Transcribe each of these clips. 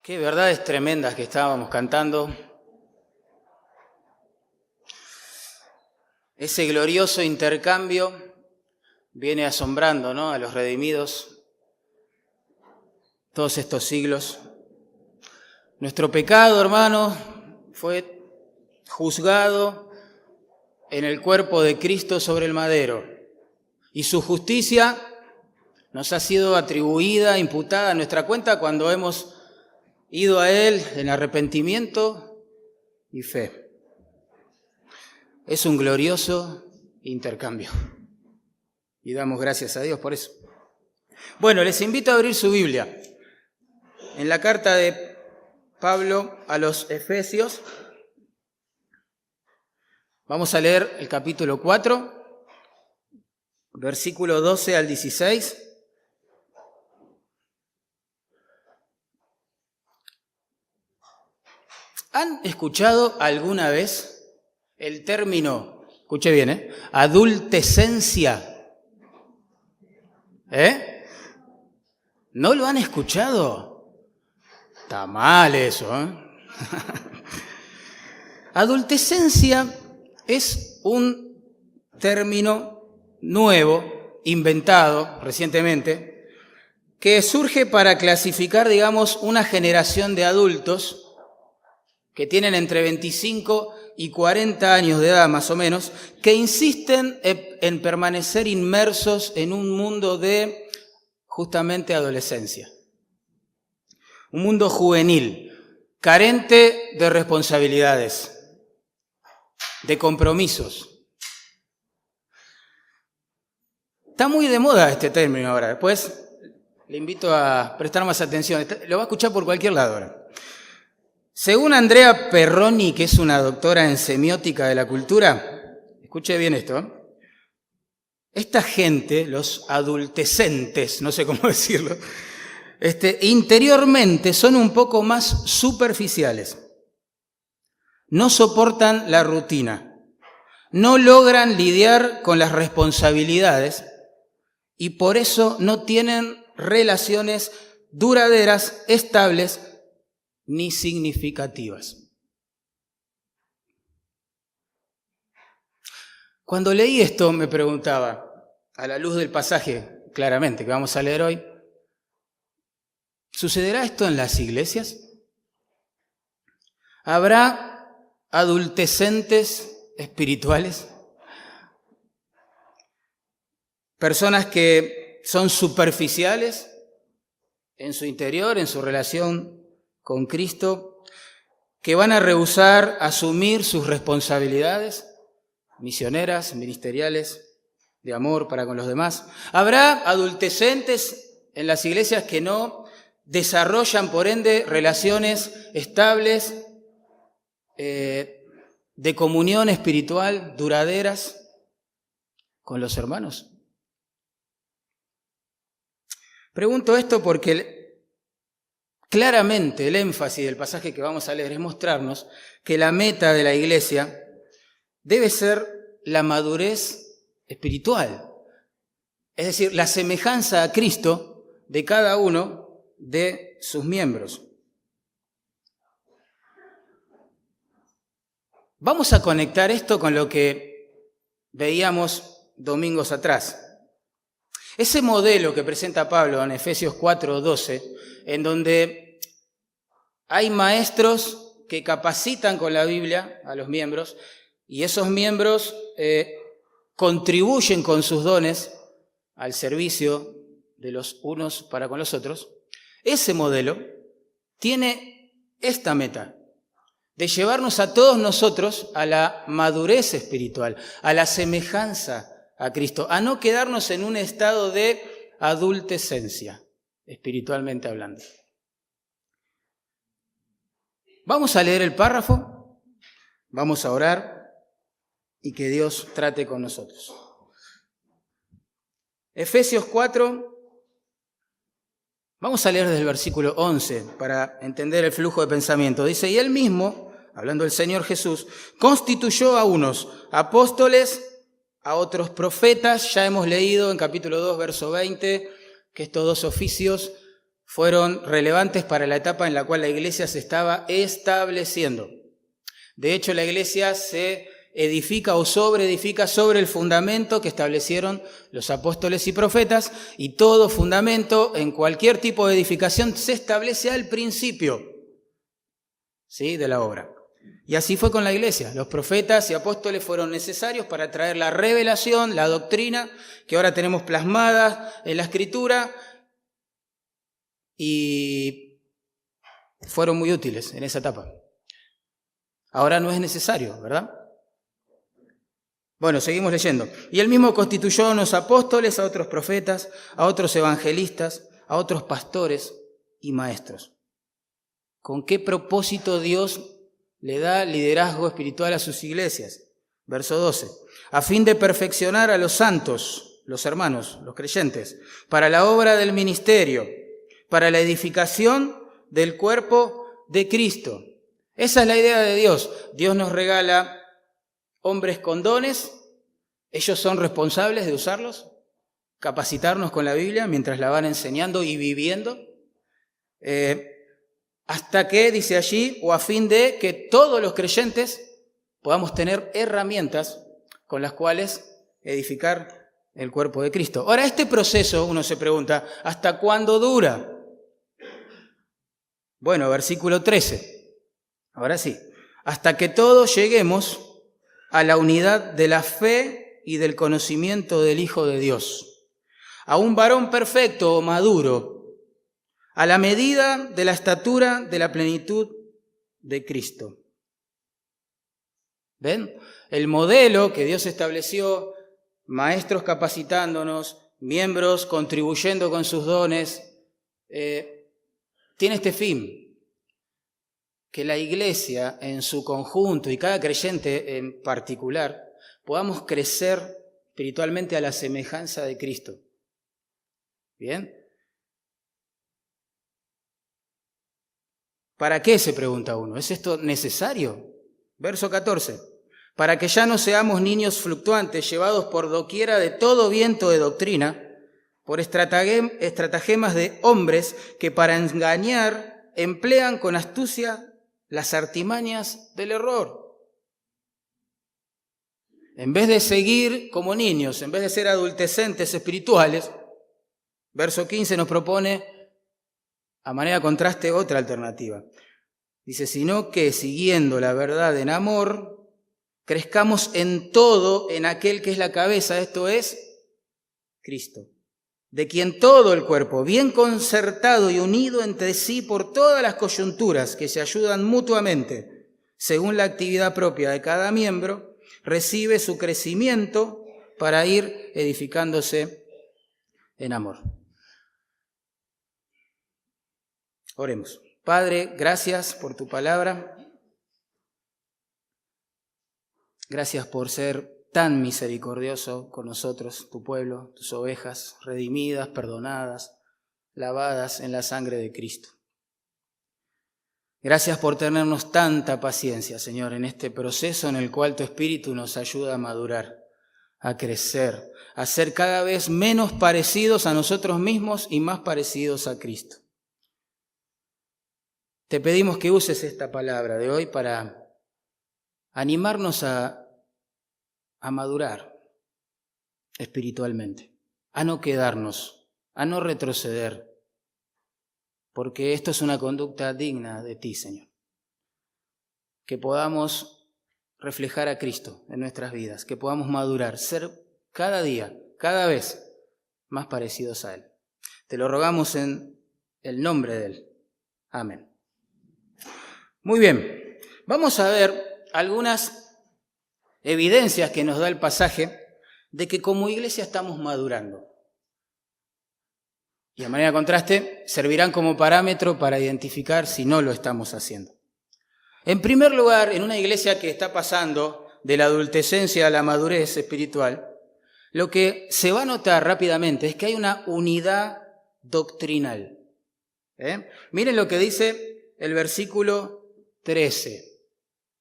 Qué verdades tremendas que estábamos cantando. Ese glorioso intercambio viene asombrando, ¿no?, a los redimidos todos estos siglos. Nuestro pecado, hermano, fue juzgado en el cuerpo de Cristo sobre el madero, y su justicia nos ha sido atribuida, imputada a nuestra cuenta cuando hemos ido a Él en arrepentimiento y fe. Es un glorioso intercambio y damos gracias a Dios por eso. Bueno, les invito a abrir su Biblia en la carta de Pablo a los Efesios. Vamos a leer el capítulo 4, versículo 12 al 16. ¿Han escuchado alguna vez el término, escuche bien, adultescencia? ¿No lo han escuchado? Está mal eso, Adultescencia es un término nuevo, inventado recientemente, que surge para clasificar, digamos, una generación de adultos que tienen entre 25 y 40 años de edad más o menos, que insisten en permanecer inmersos en un mundo de justamente adolescencia. Un mundo juvenil, carente de responsabilidades, de compromisos. Está muy de moda este término ahora. Después le invito a prestar más atención. Lo va a escuchar por cualquier lado ahora. Según Andrea Perroni, que es una doctora en semiótica de la cultura, escuche bien esto, esta gente, los adultescentes, no sé cómo decirlo, interiormente son un poco más superficiales. No soportan la rutina, no logran lidiar con las responsabilidades y por eso no tienen relaciones duraderas, estables ni significativas. Cuando leí esto me preguntaba, a la luz del pasaje claramente que vamos a leer hoy, ¿sucederá esto en las iglesias? ¿Habrá adultescentes espirituales? Personas que son superficiales en su interior, en su relación con Cristo, que van a rehusar asumir sus responsabilidades misioneras, ministeriales, de amor para con los demás. Habrá adultescentes en las iglesias que no desarrollan, por ende, relaciones estables, de comunión espiritual, duraderas con los hermanos. Pregunto esto porque claramente el énfasis del pasaje que vamos a leer es mostrarnos que la meta de la iglesia debe ser la madurez espiritual, es decir, la semejanza a Cristo de cada uno de sus miembros. Vamos a conectar esto con lo que veíamos domingos atrás. Ese modelo que presenta Pablo en Efesios 4:12, en donde hay maestros que capacitan con la Biblia a los miembros y esos miembros contribuyen con sus dones al servicio de los unos para con los otros. Ese modelo tiene esta meta, de llevarnos a todos nosotros a la madurez espiritual, a la semejanza a Cristo, a no quedarnos en un estado de adultescencia, espiritualmente hablando. Vamos a leer el párrafo, vamos a orar y que Dios trate con nosotros. Efesios 4, vamos a leer desde el versículo 11 para entender el flujo de pensamiento. Dice, y Él mismo, hablando del Señor Jesús, constituyó a unos apóstoles, a otros profetas. Ya hemos leído en capítulo 2, verso 20, que estos dos oficios fueron relevantes para la etapa en la cual la iglesia se estaba estableciendo. De hecho, la iglesia se edifica o sobreedifica sobre el fundamento que establecieron los apóstoles y profetas, y todo fundamento en cualquier tipo de edificación se establece al principio, ¿sí?, de la obra. Y así fue con la iglesia. Los profetas y apóstoles fueron necesarios para traer la revelación, la doctrina que ahora tenemos plasmada en la Escritura, y fueron muy útiles en esa etapa. Ahora no es necesario, ¿verdad? Bueno, seguimos leyendo. Y él mismo constituyó a unos apóstoles, a otros profetas, a otros evangelistas, a otros pastores y maestros. ¿Con qué propósito Dios le da liderazgo espiritual a sus iglesias? Verso 12. A fin de perfeccionar a los santos, los hermanos, los creyentes, para la obra del ministerio, para la edificación del cuerpo de Cristo. Esa es la idea de Dios. Dios nos regala hombres con dones, ellos son responsables de usarlos, capacitarnos con la Biblia mientras la van enseñando y viviendo, hasta que, dice allí, o a fin de que todos los creyentes podamos tener herramientas con las cuales edificar el cuerpo de Cristo. Ahora, este proceso, uno se pregunta, ¿hasta cuándo dura? Bueno, versículo 13. Ahora sí. Hasta que todos lleguemos a la unidad de la fe y del conocimiento del Hijo de Dios, a un varón perfecto o maduro, a la medida de la estatura de la plenitud de Cristo. ¿Ven? El modelo que Dios estableció, maestros capacitándonos, miembros contribuyendo con sus dones, tiene este fin: que la iglesia en su conjunto y cada creyente en particular podamos crecer espiritualmente a la semejanza de Cristo. ¿Bien? ¿Para qué?, se pregunta uno. ¿Es esto necesario? Verso 14. Para que ya no seamos niños fluctuantes, llevados por doquiera de todo viento de doctrina, por estratagemas de hombres que para engañar emplean con astucia las artimañas del error. En vez de seguir como niños, en vez de ser adultecentes espirituales, verso 15 nos propone, a manera de contraste, otra alternativa. Dice, sino que siguiendo la verdad en amor, crezcamos en todo en aquel que es la cabeza, esto es Cristo, de quien todo el cuerpo, bien concertado y unido entre sí por todas las coyunturas que se ayudan mutuamente, según la actividad propia de cada miembro, recibe su crecimiento para ir edificándose en amor. Oremos. Padre, gracias por tu palabra. Gracias por ser tan misericordioso con nosotros, tu pueblo, tus ovejas, redimidas, perdonadas, lavadas en la sangre de Cristo. Gracias por tenernos tanta paciencia, Señor, en este proceso en el cual tu Espíritu nos ayuda a madurar, a crecer, a ser cada vez menos parecidos a nosotros mismos y más parecidos a Cristo. Te pedimos que uses esta palabra de hoy para animarnos a madurar espiritualmente, a no quedarnos, a no retroceder, porque esto es una conducta digna de ti, Señor. Que podamos reflejar a Cristo en nuestras vidas, que podamos madurar, ser cada día, cada vez más parecidos a Él. Te lo rogamos en el nombre de Él. Amén. Muy bien, vamos a ver algunas evidencias que nos da el pasaje de que como iglesia estamos madurando. Y de manera de contraste, servirán como parámetro para identificar si no lo estamos haciendo. En primer lugar, en una iglesia que está pasando de la adultescencia a la madurez espiritual, lo que se va a notar rápidamente es que hay una unidad doctrinal. Miren lo que dice el versículo 13.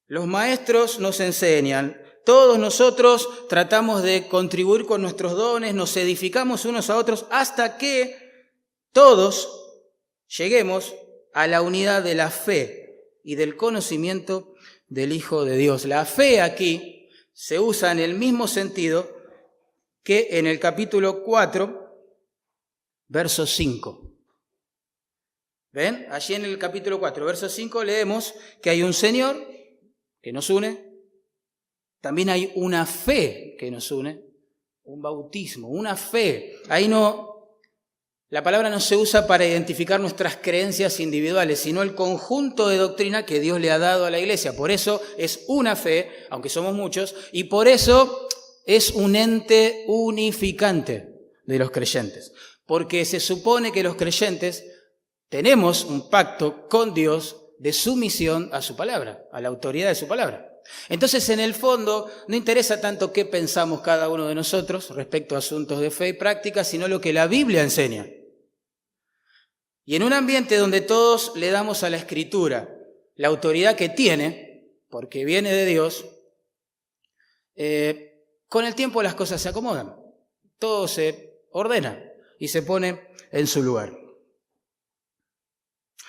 Los maestros nos enseñan, todos nosotros tratamos de contribuir con nuestros dones, nos edificamos unos a otros hasta que todos lleguemos a la unidad de la fe y del conocimiento del Hijo de Dios. La fe aquí se usa en el mismo sentido que en el capítulo 4, verso 5. ¿Ven? Allí en el capítulo 4, verso 5 leemos que hay un Señor que nos une, también hay una fe que nos une, un bautismo, una fe. Ahí la palabra no se usa para identificar nuestras creencias individuales, sino el conjunto de doctrina que Dios le ha dado a la iglesia. Por eso es una fe, aunque somos muchos, y por eso es un ente unificante de los creyentes. Porque se supone que los creyentes tenemos un pacto con Dios de sumisión a su palabra, a la autoridad de su palabra. Entonces, en el fondo, no interesa tanto qué pensamos cada uno de nosotros respecto a asuntos de fe y práctica, sino lo que la Biblia enseña. Y en un ambiente donde todos le damos a la Escritura la autoridad que tiene, porque viene de Dios, con el tiempo las cosas se acomodan, todo se ordena y se pone en su lugar.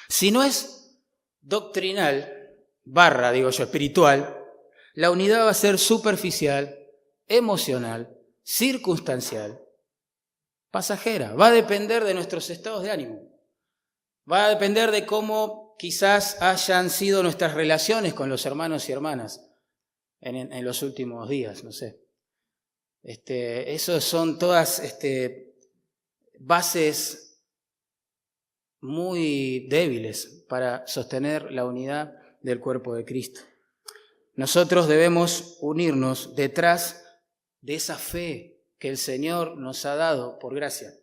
Si no es doctrinal, espiritual, la unidad va a ser superficial, emocional, circunstancial, pasajera. Va a depender de nuestros estados de ánimo. Va a depender de cómo quizás hayan sido nuestras relaciones con los hermanos y hermanas en los últimos días, no sé. Esos son todas bases muy débiles para sostener la unidad del cuerpo de Cristo. Nosotros debemos unirnos detrás de esa fe que el Señor nos ha dado por gracia,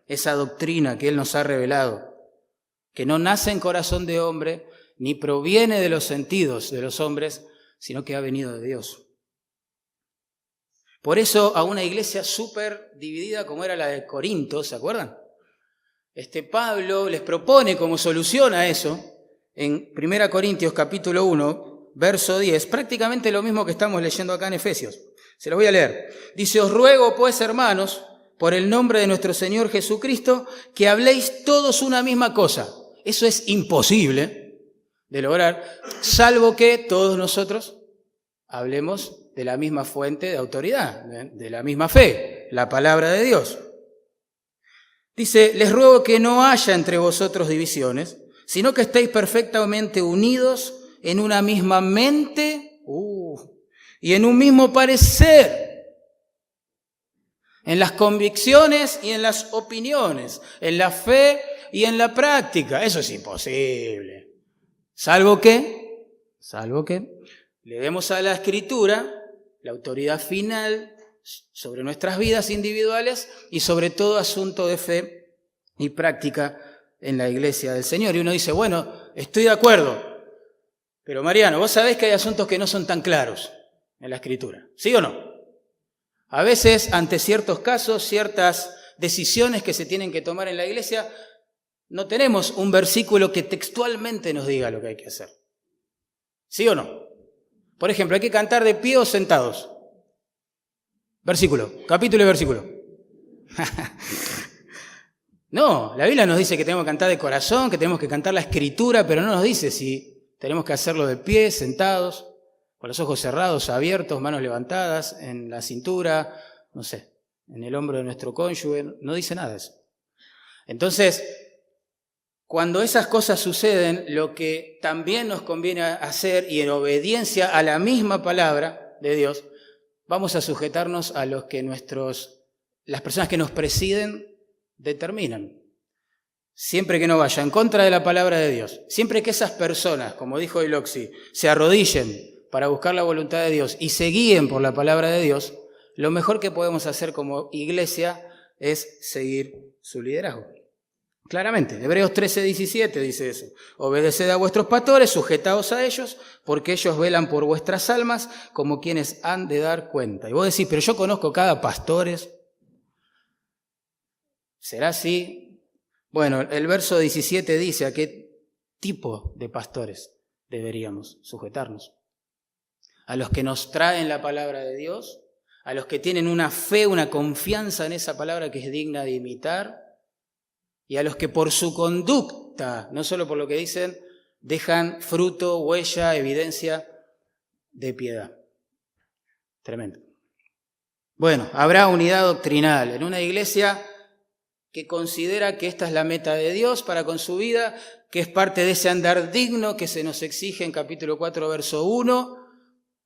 esa doctrina que Él nos ha revelado, que no nace en corazón de hombre, ni proviene de los sentidos de los hombres, sino que ha venido de Dios. Por eso a una iglesia súper dividida como era la de Corinto, ¿se acuerdan? Pablo les propone como solución a eso, en 1 Corintios capítulo 1, verso 10, prácticamente lo mismo que estamos leyendo acá en Efesios. Se lo voy a leer. Dice: os ruego pues, hermanos, por el nombre de nuestro Señor Jesucristo, que habléis todos una misma cosa. Eso es imposible de lograr, salvo que todos nosotros hablemos de la misma fuente de autoridad, de la misma fe, la palabra de Dios. Dice: les ruego que no haya entre vosotros divisiones, sino que estéis perfectamente unidos en una misma mente y en un mismo parecer, en las convicciones y en las opiniones, en la fe y en la práctica. Eso es imposible. Salvo que le demos a la Escritura la autoridad final sobre nuestras vidas individuales y sobre todo asunto de fe y práctica en la iglesia del Señor. Y uno dice: bueno, estoy de acuerdo, pero Mariano, vos sabés que hay asuntos que no son tan claros en la Escritura, ¿sí o no? A veces, ante ciertos casos, ciertas decisiones que se tienen que tomar en la iglesia, no tenemos un versículo que textualmente nos diga lo que hay que hacer, ¿sí o no? Por ejemplo, ¿hay que cantar de pie o sentados? Versículo, capítulo y versículo. No, la Biblia nos dice que tenemos que cantar de corazón, que tenemos que cantar la Escritura, pero no nos dice si tenemos que hacerlo de pie, sentados, con los ojos cerrados, abiertos, manos levantadas, en la cintura, no sé, en el hombro de nuestro cónyuge. No dice nada de eso. Entonces, cuando esas cosas suceden, lo que también nos conviene hacer, y en obediencia a la misma palabra de Dios, vamos a sujetarnos a los que las personas que nos presiden determinan. Siempre que no vaya en contra de la palabra de Dios, siempre que esas personas, como dijo Iloxi, se arrodillen para buscar la voluntad de Dios y se guíen por la palabra de Dios, lo mejor que podemos hacer como iglesia es seguir su liderazgo. Claramente, Hebreos 13:17 dice eso: obedeced a vuestros pastores, sujetaos a ellos, porque ellos velan por vuestras almas como quienes han de dar cuenta. Y vos decís: pero yo conozco cada pastor. ¿Será así? Bueno, el verso 17 dice a qué tipo de pastores deberíamos sujetarnos. A los que nos traen la palabra de Dios, a los que tienen una fe, una confianza en esa palabra que es digna de imitar, y a los que por su conducta, no solo por lo que dicen, dejan fruto, huella, evidencia de piedad. Tremendo. Bueno, habrá unidad doctrinal en una iglesia que considera que esta es la meta de Dios para con su vida, que es parte de ese andar digno que se nos exige en capítulo 4, verso 1,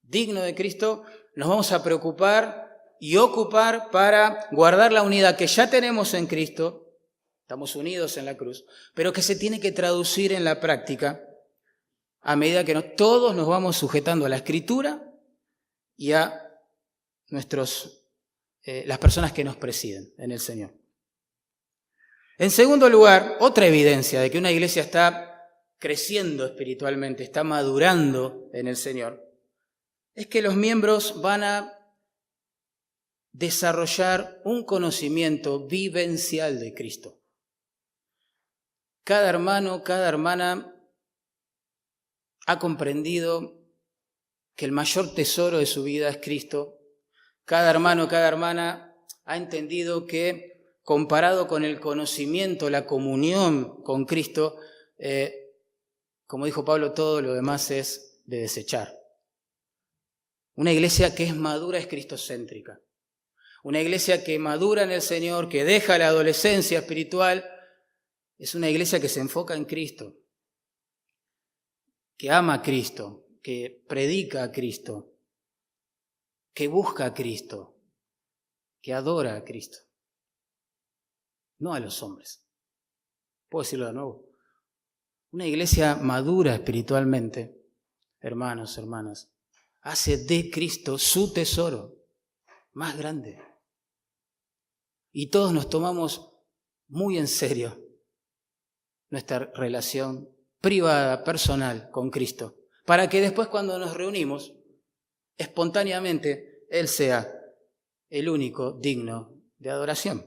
digno de Cristo. Nos vamos a preocupar y ocupar para guardar la unidad que ya tenemos en Cristo, estamos unidos en la cruz, pero que se tiene que traducir en la práctica a medida que todos nos vamos sujetando a la Escritura y a las personas que nos presiden en el Señor. En segundo lugar, otra evidencia de que una iglesia está creciendo espiritualmente, está madurando en el Señor, es que los miembros van a desarrollar un conocimiento vivencial de Cristo. Cada hermano, cada hermana ha comprendido que el mayor tesoro de su vida es Cristo. Cada hermano, cada hermana ha entendido que comparado con el conocimiento, la comunión con Cristo, como dijo Pablo, todo lo demás es de desechar. Una iglesia que es madura es cristocéntrica. Una iglesia que madura en el Señor, que deja la adolescencia espiritual, es una iglesia que se enfoca en Cristo, que ama a Cristo, que predica a Cristo, que busca a Cristo, que adora a Cristo. No a los hombres. ¿Puedo decirlo de nuevo? Una iglesia madura espiritualmente, hermanos, hermanas, hace de Cristo su tesoro más grande. Y todos nos tomamos muy en serio nuestra relación privada, personal con Cristo, para que después cuando nos reunimos, espontáneamente Él sea el único digno de adoración.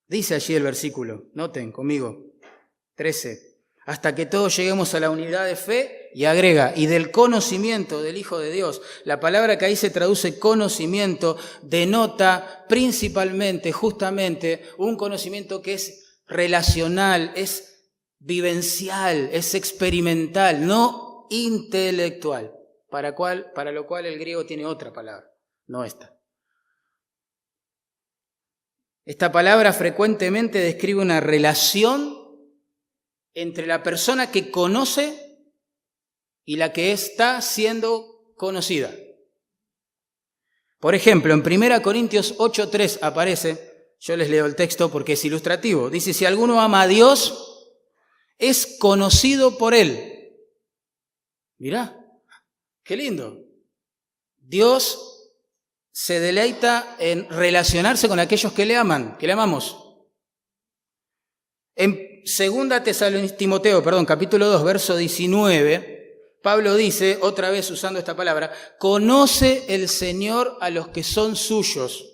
Dice allí el versículo, noten conmigo, 13, hasta que todos lleguemos a la unidad de fe, y agrega, y del conocimiento del Hijo de Dios. La palabra que ahí se traduce conocimiento denota principalmente, justamente, un conocimiento que es relacional, es vivencial, es experimental, no intelectual, para lo cual el griego tiene otra palabra, no esta. Esta palabra frecuentemente describe una relación entre la persona que conoce y la que está siendo conocida. Por ejemplo, en 1 Corintios 8:3 aparece, yo les leo el texto porque es ilustrativo, dice, si alguno ama a Dios, es conocido por Él. Mirá, qué lindo. Dios se deleita en relacionarse con aquellos que le aman, que le amamos. En 2 Timoteo, capítulo 2, verso 19, Pablo dice, otra vez usando esta palabra, conoce el Señor a los que son suyos.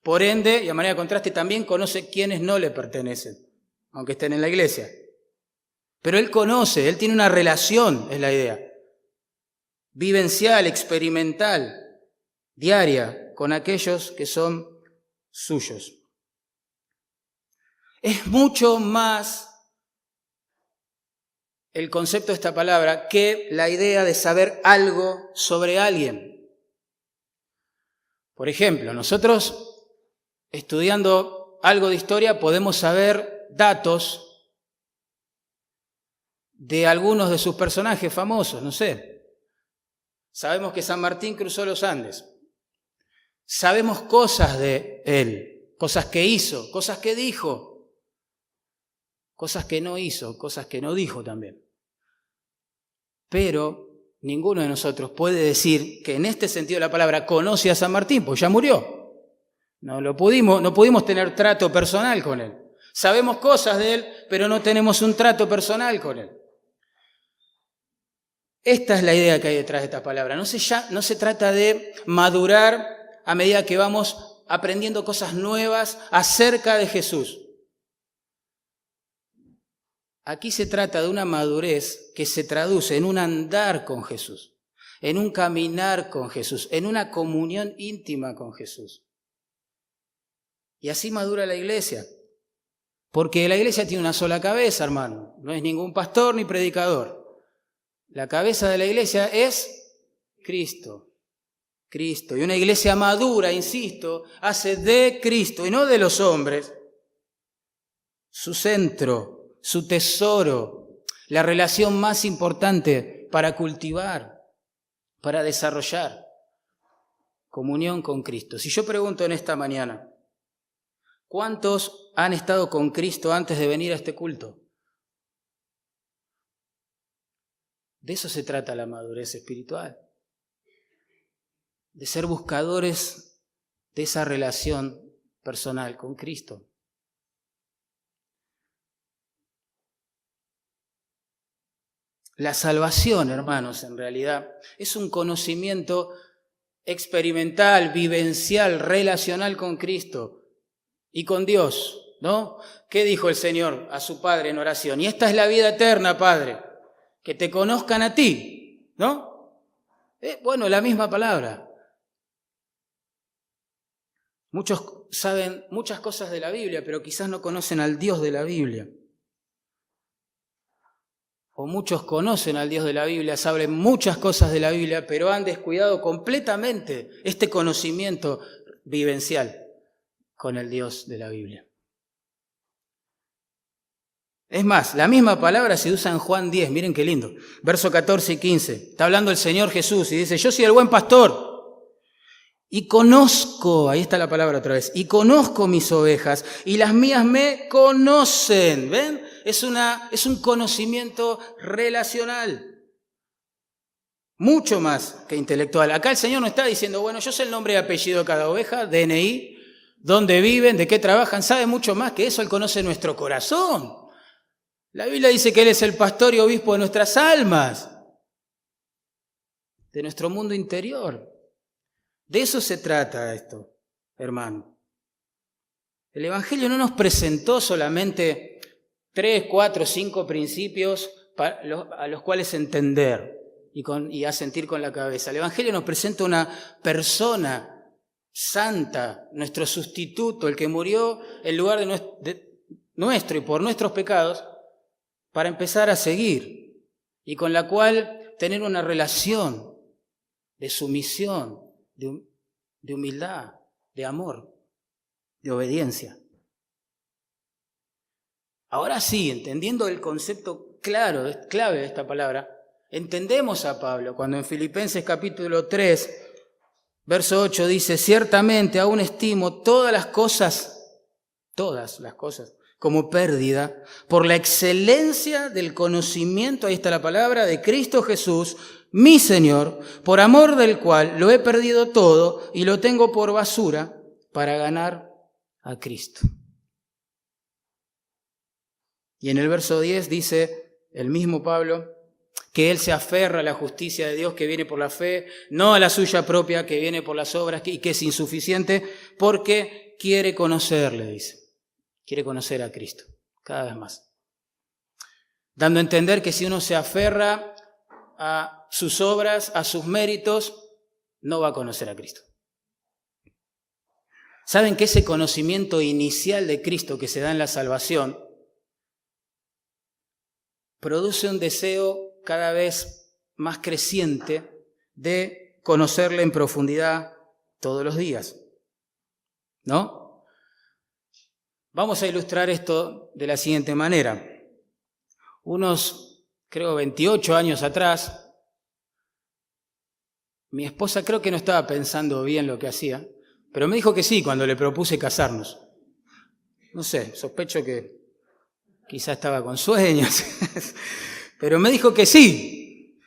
Por ende, y a manera de contraste, también conoce quienes no le pertenecen, aunque estén en la iglesia. Pero Él conoce, Él tiene una relación, es la idea, vivencial, experimental, diaria, con aquellos que son suyos. Es mucho más el concepto de esta palabra que la idea de saber algo sobre alguien. Por ejemplo, nosotros estudiando algo de historia podemos saber datos de algunos de sus personajes famosos, no sé. Sabemos que San Martín cruzó los Andes. Sabemos cosas de él, cosas que hizo, cosas que dijo, cosas que no hizo, cosas que no dijo también. Pero ninguno de nosotros puede decir que en este sentido de la palabra conoce a San Martín, pues ya murió. No pudimos tener trato personal con él. Sabemos cosas de él, pero no tenemos un trato personal con él. Esta es la idea que hay detrás de esta palabra. No se trata de madurar a medida que vamos aprendiendo cosas nuevas acerca de Jesús. Aquí se trata de una madurez que se traduce en un andar con Jesús, en un caminar con Jesús, en una comunión íntima con Jesús. Y así madura la iglesia. Porque la iglesia tiene una sola cabeza, hermano. No es ningún pastor ni predicador. La cabeza de la iglesia es Cristo. Cristo. Y una iglesia madura, insisto, hace de Cristo y no de los hombres su centro, su tesoro, la relación más importante para cultivar, para desarrollar comunión con Cristo. Si yo pregunto en esta mañana, ¿cuántos han estado con Cristo antes de venir a este culto? De eso se trata la madurez espiritual. De ser buscadores de esa relación personal con Cristo. La salvación, hermanos, en realidad es un conocimiento experimental, vivencial, relacional con Cristo y con Dios, ¿no? ¿Qué dijo el Señor a su Padre en oración? Y esta es la vida eterna, Padre, que te conozcan a ti, ¿no? Bueno, la misma palabra. Muchos saben muchas cosas de la Biblia, pero quizás no conocen al Dios de la Biblia. O muchos conocen al Dios de la Biblia, saben muchas cosas de la Biblia, pero han descuidado completamente este conocimiento vivencial con el Dios de la Biblia. Es más, la misma palabra se usa en Juan 10, miren qué lindo, verso 14 y 15. Está hablando el Señor Jesús y dice, yo soy el buen pastor. Y conozco, ahí está la palabra otra vez, y conozco mis ovejas, y las mías me conocen. ¿Ven? Es un conocimiento relacional, mucho más que intelectual. Acá el Señor no está diciendo, bueno, yo sé el nombre y apellido de cada oveja, DNI, dónde viven, de qué trabajan, sabe mucho más que eso, Él conoce nuestro corazón. La Biblia dice que Él es el pastor y obispo de nuestras almas, de nuestro mundo interior. De eso se trata esto, hermano. El Evangelio no nos presentó solamente 3, 4, 5 principios a los cuales entender y asentir con la cabeza. El Evangelio nos presenta una persona santa, nuestro sustituto, el que murió en lugar de nuestro y por nuestros pecados, para empezar a seguir y con la cual tener una relación de sumisión, de humildad, de amor, de obediencia. Ahora sí, entendiendo el concepto clave de esta palabra, entendemos a Pablo cuando en Filipenses capítulo 3, verso 8 dice, ciertamente aún estimo todas las cosas, como pérdida, por la excelencia del conocimiento, ahí está la palabra, de Cristo Jesús, mi Señor, por amor del cual lo he perdido todo y lo tengo por basura para ganar a Cristo. Y en el verso 10 dice el mismo Pablo que él se aferra a la justicia de Dios que viene por la fe, no a la suya propia que viene por las obras y que es insuficiente porque quiere conocerle, dice. Quiere conocer a Cristo cada vez más. Dando a entender que si uno se aferra a sus obras, a sus méritos, no va a conocer a Cristo. ¿Saben que ese conocimiento inicial de Cristo que se da en la salvación produce un deseo cada vez más creciente de conocerle en profundidad todos los días? ¿No? Vamos a ilustrar esto de la siguiente manera. Unos, creo, 28 años atrás, mi esposa creo que no estaba pensando bien lo que hacía, pero me dijo que sí cuando le propuse casarnos. No sé, sospecho que quizá estaba con sueños, pero me dijo que sí.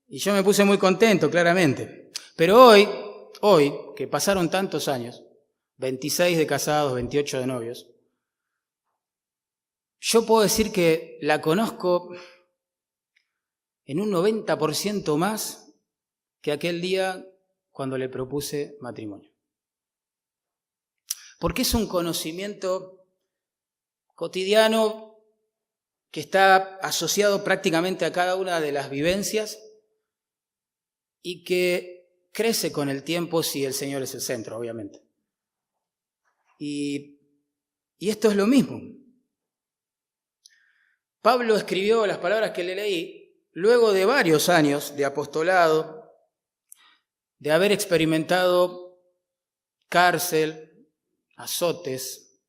Y yo me puse muy contento, claramente. Pero hoy, que pasaron tantos años, 26 de casados, 28 de novios, yo puedo decir que la conozco en un 90% más que aquel día cuando le propuse matrimonio. Porque es un conocimiento cotidiano que está asociado prácticamente a cada una de las vivencias y que crece con el tiempo si el Señor es el centro, obviamente. Y esto es lo mismo. Pablo escribió las palabras que le leí luego de varios años de apostolado, de haber experimentado cárcel, azotes.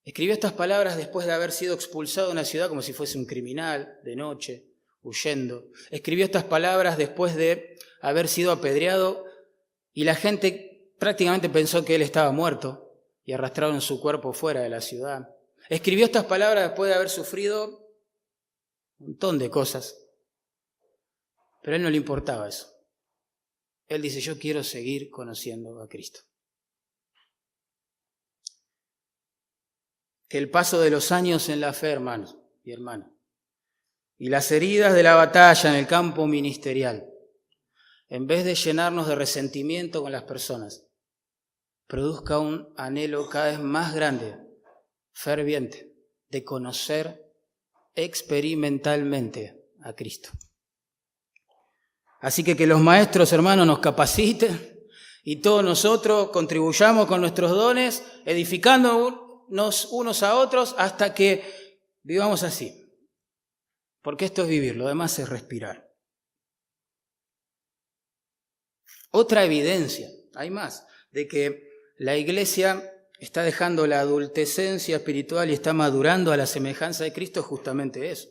Escribió estas palabras después de haber sido expulsado de una ciudad como si fuese un criminal, de noche, huyendo. Escribió estas palabras después de haber sido apedreado y la gente prácticamente pensó que él estaba muerto y arrastraron su cuerpo fuera de la ciudad. Escribió estas palabras después de haber sufrido un montón de cosas, pero a él no le importaba eso. Él dice, yo quiero seguir conociendo a Cristo. Que el paso de los años en la fe, hermanos y hermanas, y las heridas de la batalla en el campo ministerial, en vez de llenarnos de resentimiento con las personas, produzca un anhelo cada vez más grande, ferviente, de conocer experimentalmente a Cristo. Así que los maestros, hermanos, nos capaciten y todos nosotros contribuyamos con nuestros dones, edificándonos unos a otros hasta que vivamos así. Porque esto es vivir, lo demás es respirar. Otra evidencia, hay más, de que la Iglesia está dejando la adultescencia espiritual y está madurando a la semejanza de Cristo, es justamente eso.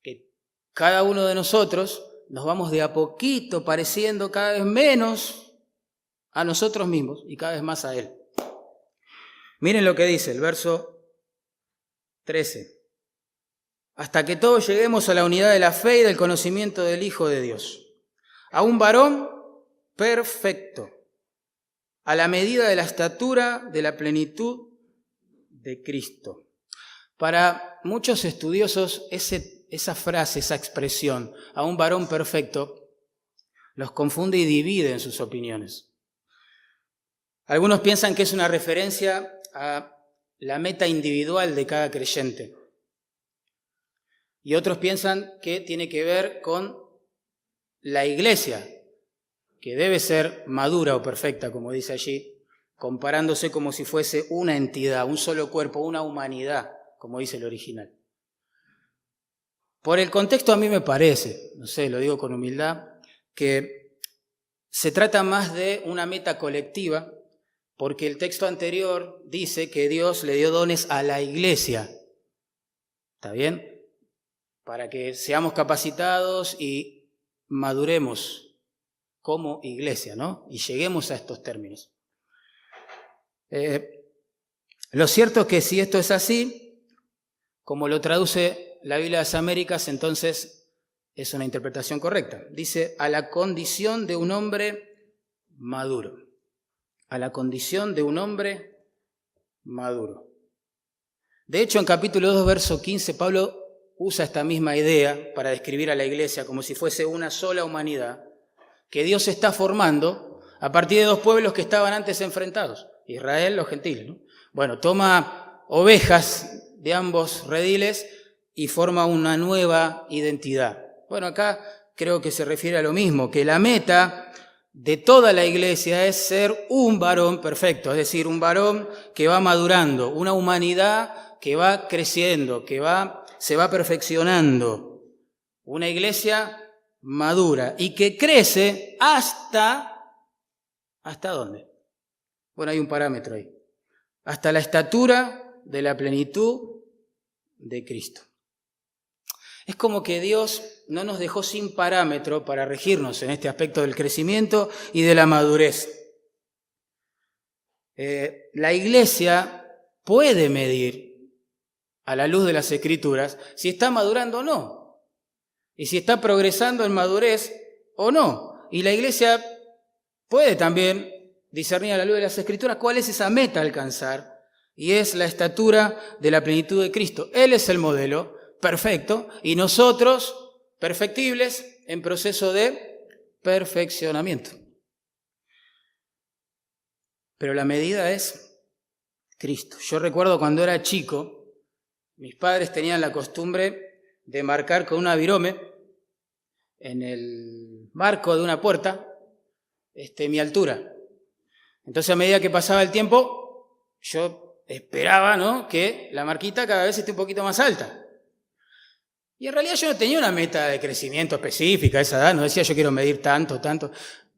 Que cada uno de nosotros nos vamos de a poquito pareciendo cada vez menos a nosotros mismos y cada vez más a Él. Miren lo que dice el verso 13. Hasta que todos lleguemos a la unidad de la fe y del conocimiento del Hijo de Dios, a un varón perfecto, a la medida de la estatura de la plenitud de Cristo. Para muchos estudiosos, esa frase, esa expresión, a un varón perfecto, los confunde y divide en sus opiniones. Algunos piensan que es una referencia a la meta individual de cada creyente. Y otros piensan que tiene que ver con la Iglesia, que debe ser madura o perfecta, como dice allí, comparándose como si fuese una entidad, un solo cuerpo, una humanidad, como dice el original. Por el contexto a mí me parece, no sé, lo digo con humildad, que se trata más de una meta colectiva, porque el texto anterior dice que Dios le dio dones a la Iglesia. ¿Está bien? Para que seamos capacitados y maduremos como iglesia, ¿no? Y lleguemos a estos términos. Lo cierto es que si esto es así, como lo traduce la Biblia de las Américas, entonces es una interpretación correcta. Dice, a la condición de un hombre maduro. A la condición de un hombre maduro. De hecho, en capítulo 2, verso 15, Pablo usa esta misma idea para describir a la Iglesia como si fuese una sola humanidad que Dios está formando a partir de dos pueblos que estaban antes enfrentados, Israel, los gentiles, ¿no? Bueno, toma ovejas de ambos rediles y forma una nueva identidad. Bueno, acá creo que se refiere a lo mismo, que la meta de toda la Iglesia es ser un varón perfecto, es decir, un varón que va madurando, una humanidad que va creciendo, se va perfeccionando, una iglesia madura y que crece ¿hasta dónde? Bueno, hay un parámetro ahí. Hasta la estatura de la plenitud de Cristo. Es como que Dios no nos dejó sin parámetro para regirnos en este aspecto del crecimiento y de la madurez. La iglesia puede medir a la luz de las Escrituras si está madurando o no, y si está progresando en madurez o no. Y la Iglesia puede también discernir a la luz de las Escrituras cuál es esa meta a alcanzar, y es la estatura de la plenitud de Cristo. Él es el modelo perfecto, y nosotros perfectibles en proceso de perfeccionamiento. Pero la medida es Cristo. Yo recuerdo cuando era chico, mis padres tenían la costumbre de marcar con una virome en el marco de una puerta mi altura. Entonces, a medida que pasaba el tiempo, yo esperaba, ¿no?, que la marquita cada vez esté un poquito más alta. Y en realidad yo no tenía una meta de crecimiento específica a esa edad, no decía yo quiero medir tanto.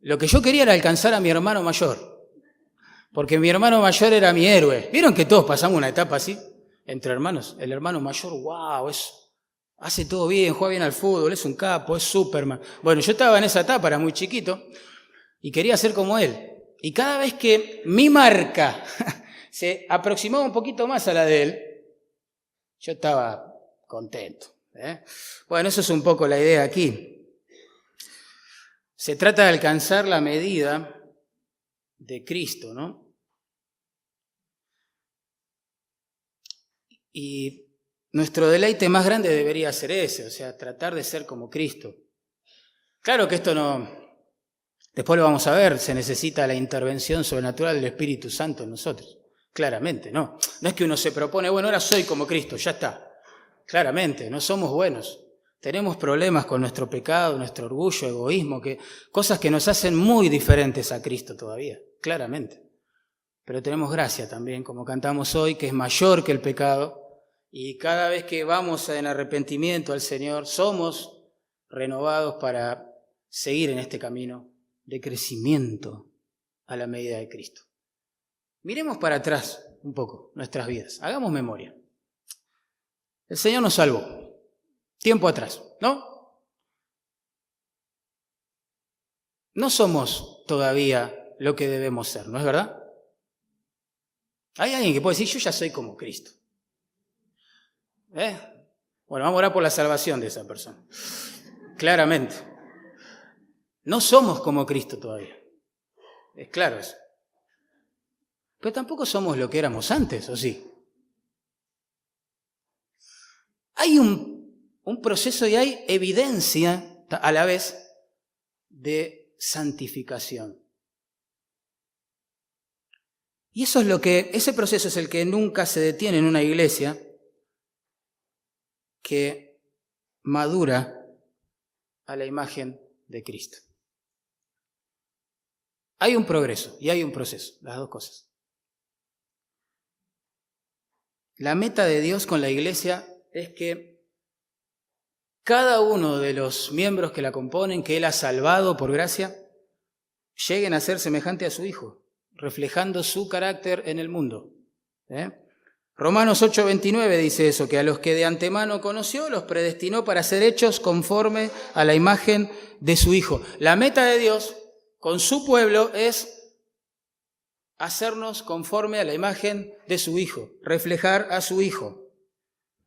Lo que yo quería era alcanzar a mi hermano mayor, porque mi hermano mayor era mi héroe. ¿Vieron que todos pasamos una etapa así, entre hermanos? El hermano mayor, wow, hace todo bien, juega bien al fútbol, es un capo, es Superman. Bueno, yo estaba en esa etapa, era muy chiquito, y quería ser como él. Y cada vez que mi marca se aproximaba un poquito más a la de él, yo estaba contento. Bueno, eso es un poco la idea aquí. Se trata de alcanzar la medida de Cristo, ¿no? Y nuestro deleite más grande debería ser ese, o sea, tratar de ser como Cristo. Claro que esto no, después lo vamos a ver, se necesita la intervención sobrenatural del Espíritu Santo en nosotros. Claramente, no. No es que uno se propone, bueno, ahora soy como Cristo, ya está. Claramente, no somos buenos. Tenemos problemas con nuestro pecado, nuestro orgullo, egoísmo, cosas que nos hacen muy diferentes a Cristo todavía, claramente. Pero tenemos gracia también, como cantamos hoy, que es mayor que el pecado. Y cada vez que vamos en arrepentimiento al Señor, somos renovados para seguir en este camino de crecimiento a la medida de Cristo. Miremos para atrás un poco nuestras vidas, hagamos memoria. El Señor nos salvó, tiempo atrás, ¿no? No somos todavía lo que debemos ser, ¿no es verdad? Hay alguien que puede decir, yo ya soy como Cristo. Bueno, vamos a orar por la salvación de esa persona. Claramente. No somos como Cristo todavía. Es claro eso. Pero tampoco somos lo que éramos antes, ¿o sí? Hay un proceso y hay evidencia a la vez de santificación. Y eso es ese proceso es el que nunca se detiene en una iglesia que madura a la imagen de Cristo. Hay un progreso y hay un proceso, las dos cosas. La meta de Dios con la iglesia es que cada uno de los miembros que la componen, que Él ha salvado por gracia, lleguen a ser semejante a su Hijo, reflejando su carácter en el mundo. Romanos 8:29 dice eso, que a los que de antemano conoció, los predestinó para ser hechos conforme a la imagen de su Hijo. La meta de Dios con su pueblo es hacernos conforme a la imagen de su Hijo, reflejar a su Hijo.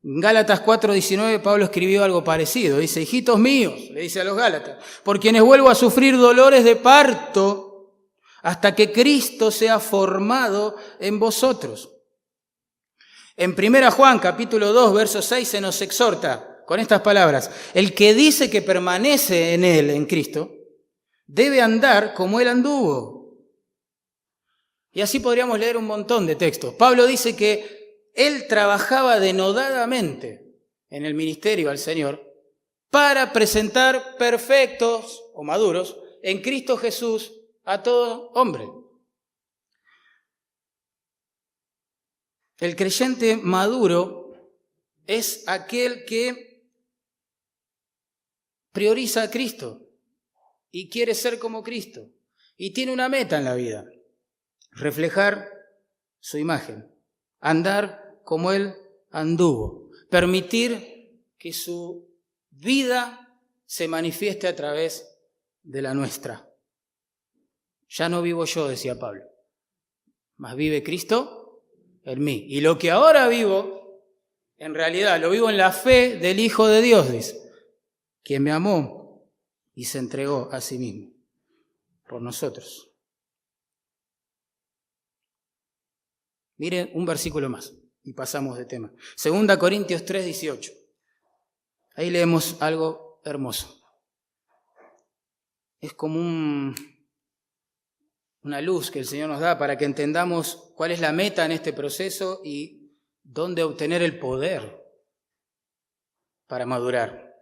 En Gálatas 4:19 Pablo escribió algo parecido, dice, hijitos míos, le dice a los Gálatas, por quienes vuelvo a sufrir dolores de parto hasta que Cristo sea formado en vosotros. En 1 Juan capítulo 2, verso 6 se nos exhorta con estas palabras, el que dice que permanece en Él, en Cristo, debe andar como Él anduvo. Y así podríamos leer un montón de textos. Pablo dice que él trabajaba denodadamente en el ministerio al Señor para presentar perfectos o maduros en Cristo Jesús a todo hombre. El creyente maduro es aquel que prioriza a Cristo y quiere ser como Cristo y tiene una meta en la vida. Reflejar su imagen, andar como Él anduvo, permitir que su vida se manifieste a través de la nuestra. Ya no vivo yo, decía Pablo, mas vive Cristo en mí. Y lo que ahora vivo, en realidad lo vivo en la fe del Hijo de Dios, dice, quien me amó y se entregó a sí mismo por nosotros. Miren un versículo más y pasamos de tema. 2 Corintios 3:18. Ahí leemos algo hermoso. Es como una luz que el Señor nos da para que entendamos cuál es la meta en este proceso y dónde obtener el poder para madurar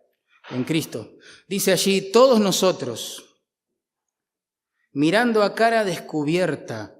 en Cristo. Dice allí, todos nosotros, mirando a cara descubierta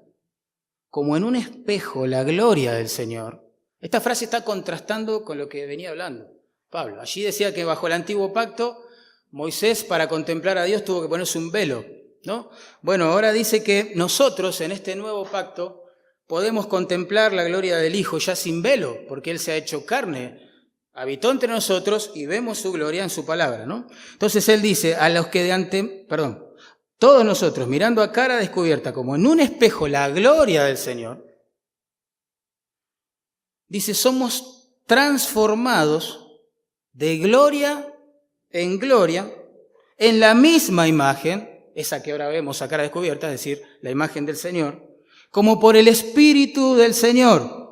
como en un espejo la gloria del Señor. Esta frase está contrastando con lo que venía hablando Pablo. Allí decía que bajo el antiguo pacto, Moisés para contemplar a Dios tuvo que ponerse un velo, ¿no? Bueno, ahora dice que nosotros en este nuevo pacto podemos contemplar la gloria del Hijo ya sin velo, porque Él se ha hecho carne, habitó entre nosotros y vemos su gloria en su palabra, ¿no? Entonces Él dice, a los que todos nosotros mirando a cara descubierta como en un espejo la gloria del Señor, dice, somos transformados de gloria en gloria en la misma imagen, esa que ahora vemos a cara descubierta, es decir, la imagen del Señor, como por el Espíritu del Señor.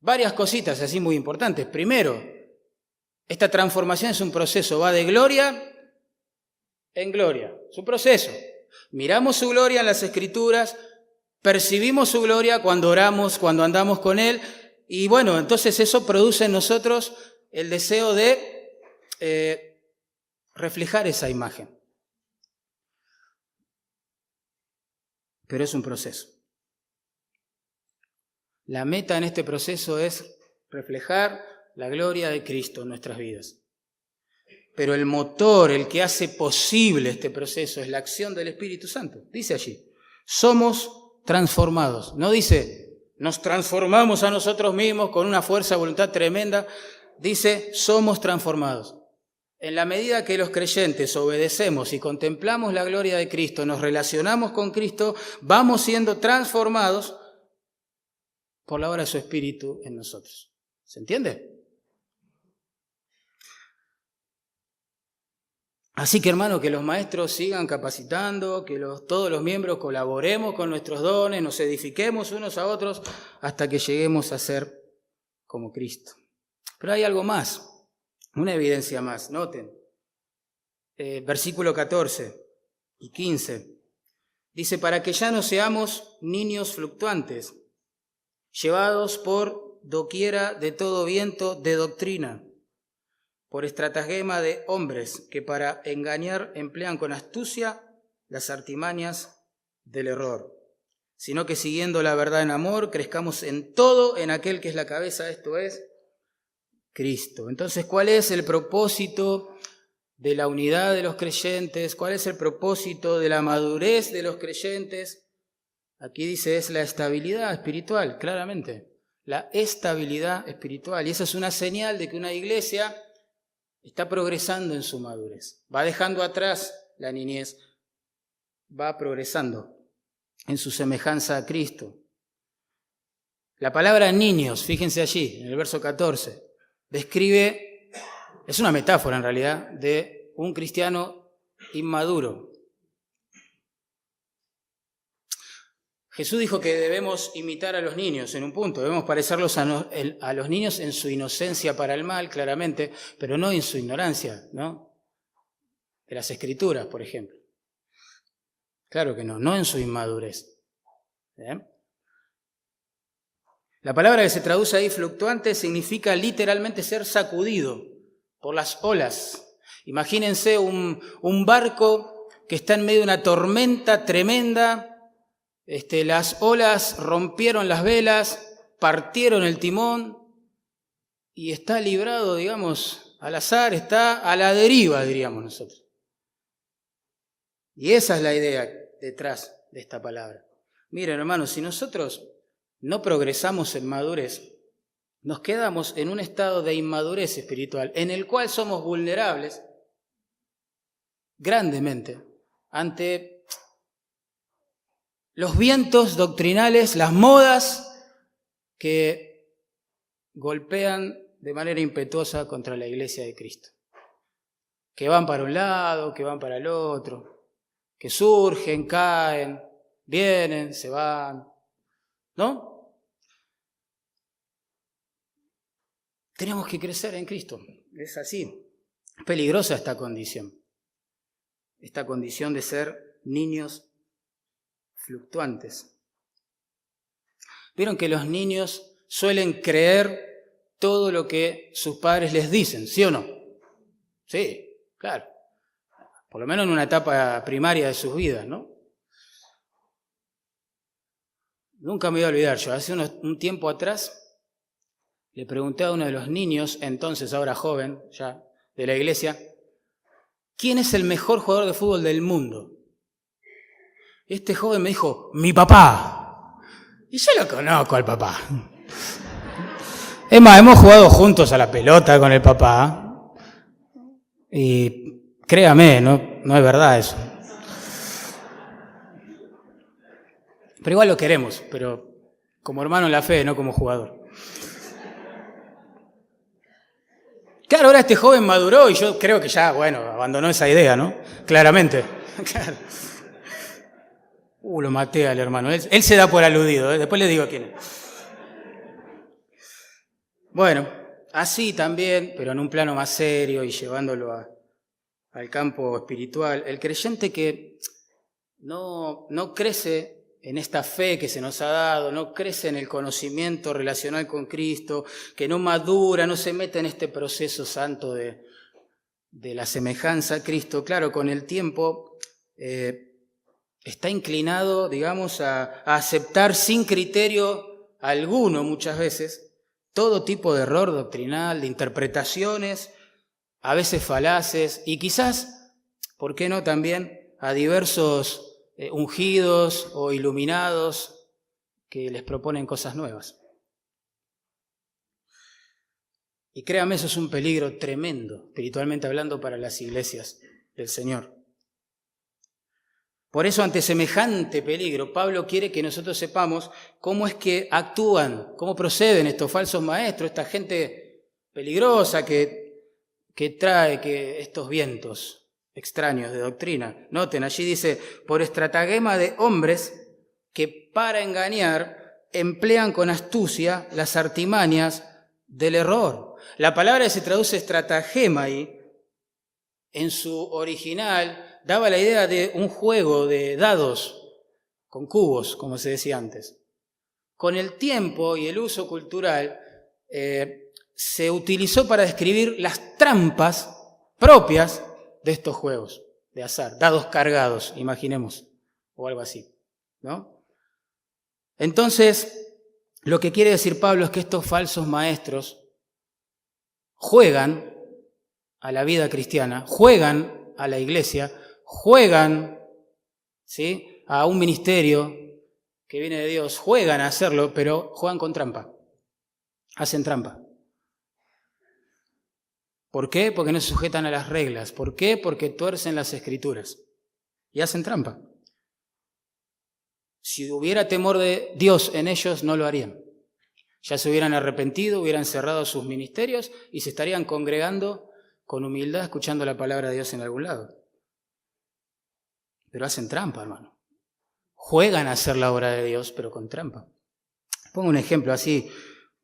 Varias cositas así muy importantes. Primero, esta transformación es un proceso, va de gloria en gloria. Es un proceso. Miramos su gloria en las Escrituras, percibimos su gloria cuando oramos, cuando andamos con Él, y bueno, entonces eso produce en nosotros el deseo de reflejar esa imagen. Pero es un proceso. La meta en este proceso es reflejar la gloria de Cristo en nuestras vidas. Pero el motor, el que hace posible este proceso es la acción del Espíritu Santo. Dice allí, somos transformados. No dice, nos transformamos a nosotros mismos con una fuerza de voluntad tremenda. Dice, somos transformados. En la medida que los creyentes obedecemos y contemplamos la gloria de Cristo, nos relacionamos con Cristo, vamos siendo transformados por la obra de su Espíritu en nosotros. ¿Se entiende? Así que, hermano, que los maestros sigan capacitando, que todos los miembros colaboremos con nuestros dones, nos edifiquemos unos a otros hasta que lleguemos a ser como Cristo. Pero hay algo más, una evidencia más. Noten, versículo 14 y 15. Dice, para que ya no seamos niños fluctuantes, llevados por doquiera de todo viento de doctrina, por estratagema de hombres que para engañar emplean con astucia las artimañas del error, sino que siguiendo la verdad en amor, crezcamos en todo en aquel que es la cabeza, esto es Cristo. Entonces, ¿cuál es el propósito de la unidad de los creyentes? ¿Cuál es el propósito de la madurez de los creyentes? Aquí dice, es la estabilidad espiritual, claramente, la estabilidad espiritual. Y esa es una señal de que una iglesia está progresando en su madurez, va dejando atrás la niñez, va progresando en su semejanza a Cristo. La palabra niños, fíjense allí, en el verso 14, describe, es una metáfora en realidad, de un cristiano inmaduro. Jesús dijo que debemos imitar a los niños en un punto, debemos parecerlos a los niños en su inocencia para el mal, claramente, pero no en su ignorancia, ¿no? De las Escrituras, por ejemplo. Claro que no en su inmadurez. La palabra que se traduce ahí, fluctuante, significa literalmente ser sacudido por las olas. Imagínense un barco que está en medio de una tormenta tremenda. Las olas rompieron las velas, partieron el timón y está librado, digamos, al azar, está a la deriva, diríamos nosotros. Y esa es la idea detrás de esta palabra. Miren, hermanos, si nosotros no progresamos en madurez, nos quedamos en un estado de inmadurez espiritual en el cual somos vulnerables grandemente ante los vientos doctrinales, las modas que golpean de manera impetuosa contra la iglesia de Cristo. Que van para un lado, que van para el otro, que surgen, caen, vienen, se van, ¿no? Tenemos que crecer en Cristo, es así. Es peligrosa esta condición de ser niños fluctuantes. Vieron que los niños suelen creer todo lo que sus padres les dicen, ¿sí o no? Sí, claro. Por lo menos en una etapa primaria de sus vidas, ¿no? Nunca me voy a olvidar yo. Hace un tiempo atrás le pregunté a uno de los niños, entonces ahora joven, ya de la iglesia, ¿quién es el mejor jugador de fútbol del mundo? Este joven me dijo, mi papá. Y yo lo conozco al papá. Es más, hemos jugado juntos a la pelota con el papá. Y créame, no es verdad eso. Pero igual lo queremos, pero como hermano en la fe, no como jugador. Claro, ahora este joven maduró y yo creo que ya, abandonó esa idea, ¿no? Claramente. Claro. Lo maté al hermano. Él se da por aludido, ¿eh? Después le digo a quién es. Bueno, así también, pero en un plano más serio y llevándolo al campo espiritual, el creyente que no crece en esta fe que se nos ha dado, no crece en el conocimiento relacional con Cristo, que no madura, no se mete en este proceso santo de la semejanza a Cristo, claro, con el tiempo está inclinado, digamos, a aceptar sin criterio alguno muchas veces todo tipo de error doctrinal, de interpretaciones, a veces falaces, y quizás, ¿por qué no también a diversos ungidos o iluminados que les proponen cosas nuevas? Y créame, eso es un peligro tremendo, espiritualmente hablando, para las iglesias del Señor. Por eso, ante semejante peligro, Pablo quiere que nosotros sepamos cómo es que actúan, cómo proceden estos falsos maestros, esta gente peligrosa que trae estos vientos extraños de doctrina. Noten, allí dice, por estratagema de hombres que para engañar emplean con astucia las artimañas del error. La palabra que se traduce estratagema ahí, en su original, daba la idea de un juego de dados con cubos, como se decía antes. Con el tiempo y el uso cultural, se utilizó para describir las trampas propias de estos juegos de azar, dados cargados, imaginemos, o algo así, ¿no? Entonces, lo que quiere decir Pablo es que estos falsos maestros juegan a la vida cristiana, juegan a la iglesia, juegan, ¿sí?, a un ministerio que viene de Dios, juegan a hacerlo, pero juegan con trampa, hacen trampa. ¿Por qué? Porque no se sujetan a las reglas. ¿Por qué? Porque tuercen las Escrituras y hacen trampa. Si hubiera temor de Dios en ellos, no lo harían. Ya se hubieran arrepentido, hubieran cerrado sus ministerios y se estarían congregando con humildad, escuchando la palabra de Dios en algún lado. Pero hacen trampa, hermano. Juegan a hacer la obra de Dios, pero con trampa. Pongo un ejemplo así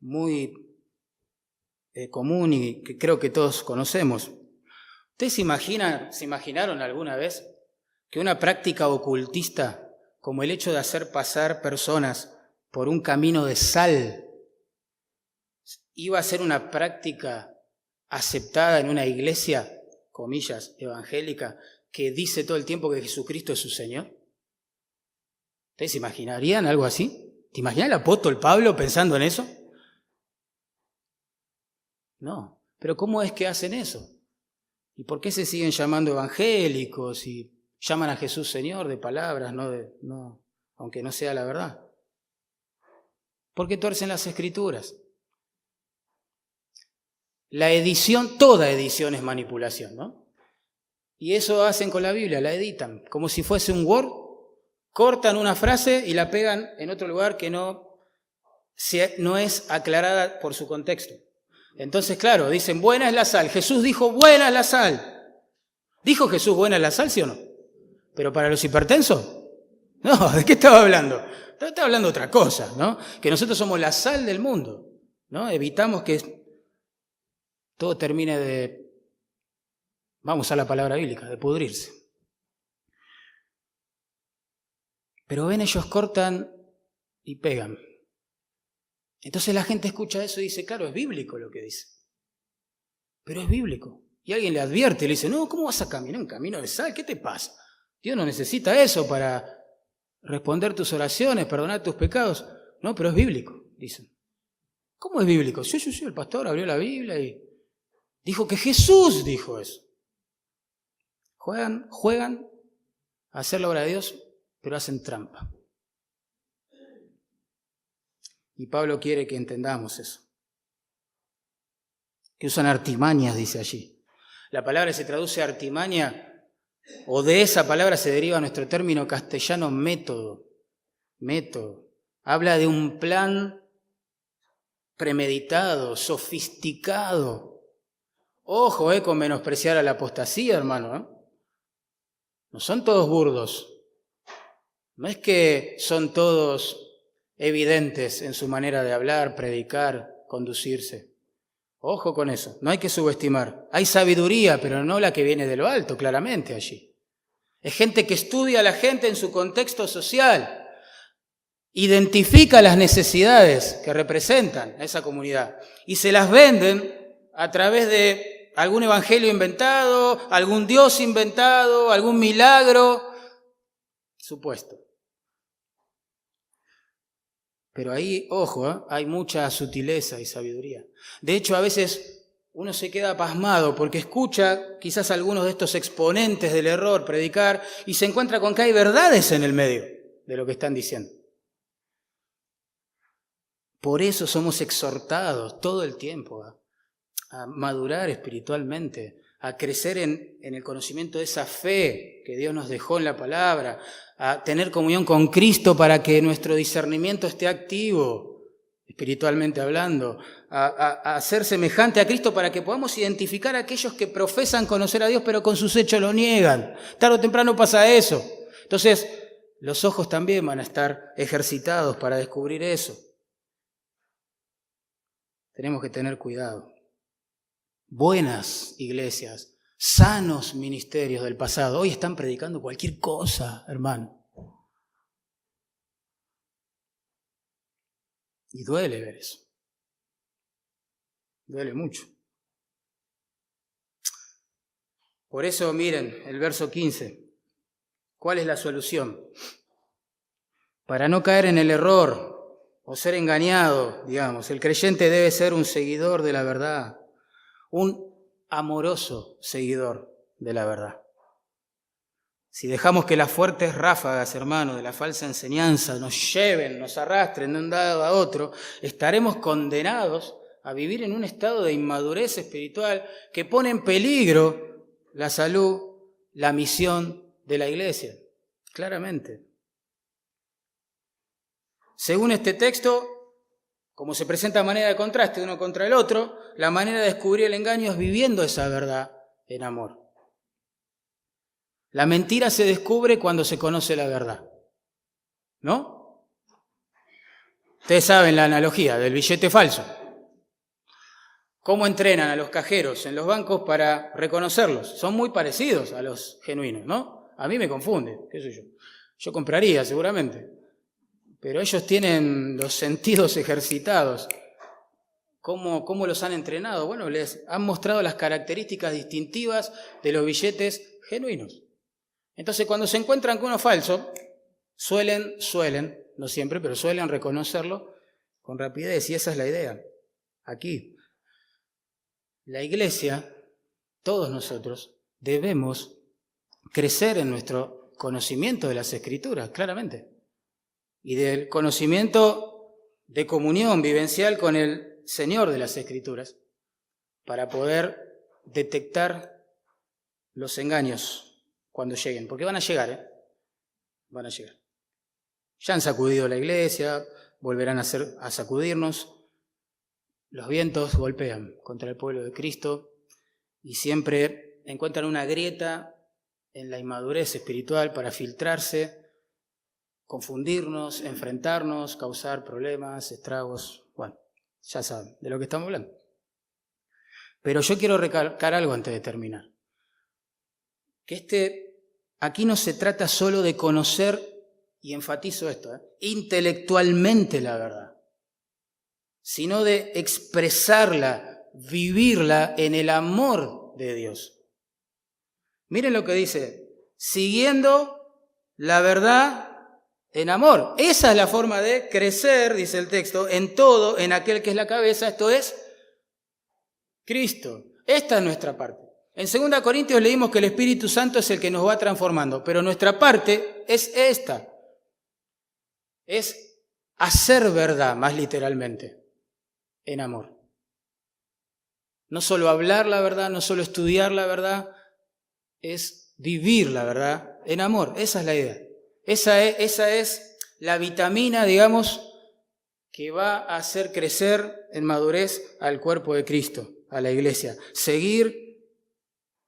muy común y que creo que todos conocemos. ¿Ustedes se imaginaron alguna vez que una práctica ocultista, como el hecho de hacer pasar personas por un camino de sal, iba a ser una práctica aceptada en una iglesia, comillas, evangélica, que dice todo el tiempo que Jesucristo es su Señor? ¿Ustedes se imaginarían algo así? ¿Te imaginas el apóstol Pablo pensando en eso? No, pero ¿cómo es que hacen eso? ¿Y por qué se siguen llamando evangélicos y llaman a Jesús Señor de palabras, no, aunque no sea la verdad? Porque tuercen las Escrituras. La edición, toda edición es manipulación, ¿no? Y eso hacen con la Biblia, la editan, como si fuese un Word, cortan una frase y la pegan en otro lugar que no es aclarada por su contexto. Entonces, claro, dicen, buena es la sal. Jesús dijo, buena es la sal. ¿Dijo Jesús buena es la sal, sí o no? ¿Pero para los hipertensos? No, ¿de qué estaba hablando? Estaba hablando de otra cosa, ¿no? Que nosotros somos la sal del mundo, ¿no? Evitamos que todo termine de, vamos a usar la palabra bíblica, de pudrirse. Pero ven, ellos cortan y pegan. Entonces la gente escucha eso y dice, claro, es bíblico lo que dice. Pero es bíblico. Y alguien le advierte, le dice, no, ¿cómo vas a caminar un camino de sal? ¿Qué te pasa? Dios no necesita eso para responder tus oraciones, perdonar tus pecados. No, pero es bíblico, dicen. ¿Cómo es bíblico? Sí, el pastor abrió la Biblia y dijo que Jesús dijo eso. Juegan a hacer la obra de Dios, pero hacen trampa. Y Pablo quiere que entendamos eso. Que usan artimañas, dice allí. La palabra se traduce artimaña, o de esa palabra se deriva nuestro término castellano método. Método. Habla de un plan premeditado, sofisticado. Ojo, con menospreciar a la apostasía, hermano. No son todos burdos. No es que son todos evidentes en su manera de hablar, predicar, conducirse. Ojo con eso, no hay que subestimar. Hay sabiduría, pero no la que viene de lo alto, claramente allí. Es gente que estudia a la gente en su contexto social, identifica las necesidades que representan a esa comunidad y se las venden a través de algún evangelio inventado, algún Dios inventado, algún milagro supuesto. Pero ahí, ojo, hay mucha sutileza y sabiduría. De hecho, a veces uno se queda pasmado porque escucha quizás algunos de estos exponentes del error predicar y se encuentra con que hay verdades en el medio de lo que están diciendo. Por eso somos exhortados todo el tiempo a madurar espiritualmente, a crecer en el conocimiento de esa fe que Dios nos dejó en la palabra, a tener comunión con Cristo para que nuestro discernimiento esté activo, espiritualmente hablando, a ser semejante a Cristo para que podamos identificar a aquellos que profesan conocer a Dios pero con sus hechos lo niegan. Tarde o temprano pasa eso. Entonces, los ojos también van a estar ejercitados para descubrir eso. Tenemos que tener cuidado. Buenas iglesias, sanos ministerios del pasado, hoy están predicando cualquier cosa, hermano. Y duele ver eso. Duele mucho. Por eso, miren, el verso 15. ¿Cuál es la solución? Para no caer en el error o ser engañado, digamos, el creyente debe ser un seguidor de la verdad. Un amoroso seguidor de la verdad. Si dejamos que las fuertes ráfagas, hermanos, de la falsa enseñanza nos lleven, nos arrastren de un lado a otro, estaremos condenados a vivir en un estado de inmadurez espiritual que pone en peligro la salud, la misión de la iglesia. Claramente. Según este texto, como se presenta de manera de contraste uno contra el otro, la manera de descubrir el engaño es viviendo esa verdad en amor. La mentira se descubre cuando se conoce la verdad, ¿no? Ustedes saben la analogía del billete falso. ¿Cómo entrenan a los cajeros en los bancos para reconocerlos? Son muy parecidos a los genuinos, ¿no? A mí me confunde, qué sé yo. Yo compraría seguramente. Pero ellos tienen los sentidos ejercitados. ¿Cómo los han entrenado? Bueno, les han mostrado las características distintivas de los billetes genuinos. Entonces, cuando se encuentran con uno falso, suelen, no siempre, pero suelen reconocerlo con rapidez. Y esa es la idea. Aquí, la iglesia, todos nosotros, debemos crecer en nuestro conocimiento de las Escrituras, claramente. Y del conocimiento de comunión vivencial con el Señor de las Escrituras, para poder detectar los engaños cuando lleguen, porque van a llegar, van a llegar. Ya han sacudido la iglesia, volverán a sacudirnos. Los vientos golpean contra el pueblo de Cristo y siempre encuentran una grieta en la inmadurez espiritual para filtrarse, confundirnos, enfrentarnos, causar problemas, estragos. Bueno, ya saben de lo que estamos hablando. Pero yo quiero recalcar algo antes de terminar. Que aquí no se trata solo de conocer, y enfatizo esto, intelectualmente la verdad, sino de expresarla, vivirla en el amor de Dios. Miren lo que dice, siguiendo la verdad en amor. Esa es la forma de crecer, dice el texto, en todo, en aquel que es la cabeza, esto es Cristo. Esta es nuestra parte. En 2 Corintios leímos que el Espíritu Santo es el que nos va transformando, pero nuestra parte es esta. Es hacer verdad, más literalmente, en amor. No solo hablar la verdad, no solo estudiar la verdad, es vivir la verdad en amor. Esa es la idea. Esa es la vitamina, digamos, que va a hacer crecer en madurez al cuerpo de Cristo, a la iglesia. Seguir,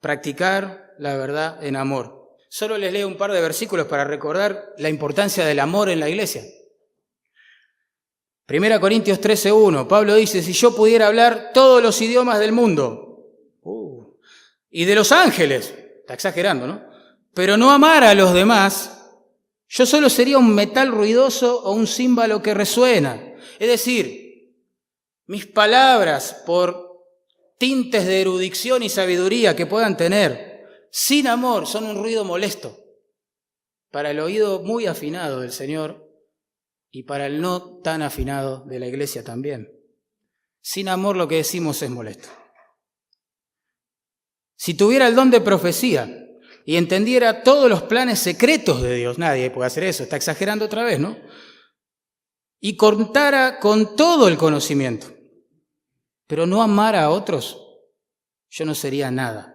practicar la verdad en amor. Solo les leo un par de versículos para recordar la importancia del amor en la iglesia. 1 Corintios 13:1, Pablo dice, si yo pudiera hablar todos los idiomas del mundo y de los ángeles, está exagerando, ¿no? Pero no amara a los demás, yo solo sería un metal ruidoso o un címbalo que resuena. Es decir, mis palabras, por tintes de erudición y sabiduría que puedan tener, sin amor, son un ruido molesto para el oído muy afinado del Señor y para el no tan afinado de la iglesia también. Sin amor lo que decimos es molesto. Si tuviera el don de profecía y entendiera todos los planes secretos de Dios, nadie puede hacer eso, está exagerando otra vez, ¿no? Y contara con todo el conocimiento, pero no amara a otros, yo no sería nada.